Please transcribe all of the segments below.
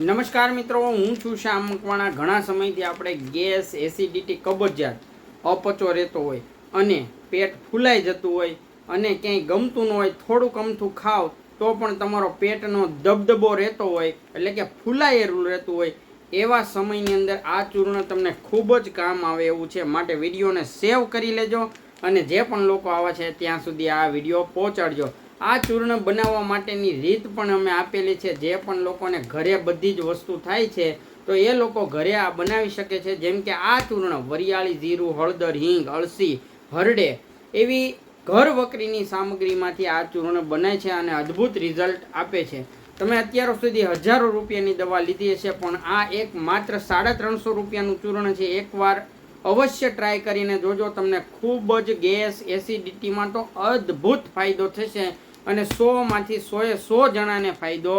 નમસ્કાર મિત્રો, હું છું શ્યામ મકવાણા। ઘણા સમયથી આપણે ગેસ, એસિડિટી, કબજિયાત, અપચો રહેતો હોય અને પેટ ફૂલાઈ જતું હોય અને ક્યાંય ગમતું ન હોય, થોડુંક અમથું ખાવ તો પણ તમારો પેટનો દબદબો રહેતો હોય, એટલે કે ફૂલાયેલું રહેતું હોય, એવા સમયની અંદર આ ચૂર્ણ તમને ખૂબ જ કામ આવે એવું છે। માટે વિડીયોને સેવ કરી લેજો અને જે પણ લોકો આવા છે ત્યાં સુધી આ વિડીયો પહોંચાડજો। આ ચૂર્ણ બનાવવા માટેની રીત પણ અમે આપેલી છે। જે પણ લોકોને ઘરે બધી જ વસ્તુ થાય છે તો એ લોકો ઘરે આ બનાવી શકે છે। જેમ કે આ ચૂર્ણ વરિયાળી, જીરું, હળદર, હિંગ, અળસી, હરડે એવી ઘર વકરીની સામગ્રીમાંથી આ ચૂર્ણ બને છે અને અદ્ભુત રિઝલ્ટ આપે છે। તમે અત્યાર સુધી હજારો રૂપિયાની દવા લીધી હશે, પણ આ એક માત્ર 350 રૂપિયાનું ચૂર્ણ છે। એકવાર અવશ્ય ટ્રાય કરીને જોજો, તમને ખૂબ જ ગેસ, એસિડિટીમાં તો અદ્ભુત ફાયદો થશે અને 100માંથી 100 જણાને ફાયદો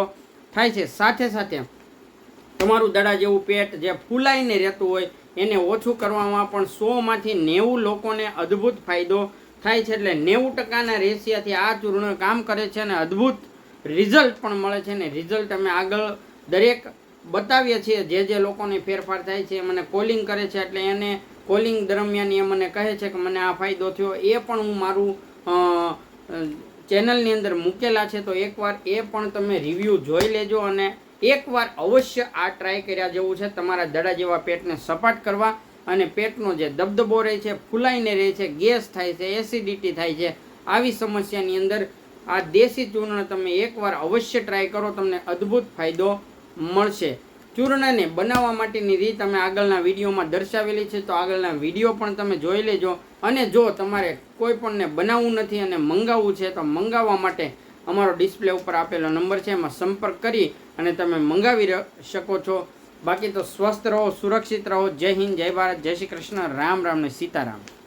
થાય છે। સાથે સાથે તમારું દડા જેવું પેટ જે ફૂલાઈને રહેતું હોય એને ઓછું કરવામાં પણ 100માંથી 90 લોકોને અદ્ભુત ફાયદો થાય છે। એટલે 90%ના રેશિયાથી આ ચૂર્ણ કામ કરે છે અને અદ્ભુત રિઝલ્ટ પણ મળે છે ને રિઝલ્ટ અમે આગળ દરેક બતાવીએ છીએ। જે લોકોને ફેરફાર થાય છે મને કોલિંગ કરે છે, એટલે એને કોલિંગ દરમિયાન એ મને કહે છે કે મને આ ફાયદો થયો, એ પણ હું મારું ચેનલની અંદર મૂકેલા છે। તો એકવાર એ પણ તમે રિવ્યૂ જોઈ લેજો અને એકવાર અવશ્ય આ ટ્રાય કર્યા જેવું છે તમારા દડા જેવા પેટને સપાટ કરવા અને પેટનો જે દબદબો રહે છે, ફૂલાઈને રહે છે, ગેસ થાય છે, એસિડિટી થાય છે, આવી સમસ્યાની અંદર આ દેશી ચૂર્ણ તમે એકવાર અવશ્ય ટ્રાય કરો, તમને અદ્ભુત ફાયદો મળશે। ચૂર્ણને બનાવવા માટેની રીત અમે આગળના વિડીયોમાં દર્શાવેલી છે, તો આગળના વિડીયો પણ તમે જોઈ લેજો। અને જો તમારે કોઈ પણને બનાવવું નથી અને મંગાવવું છે તો મંગાવવા માટે અમારો ડિસ્પ્લે ઉપર આપેલો નંબર છે, એમાં સંપર્ક કરી અને તમે મંગાવી શકો છો। બાકી તો સ્વસ્થ રહો, સુરક્ષિત રહો। જય હિન્દ, જય ભારત, જય શ્રી કૃષ્ણ, રામ રામ ને સીતારામ।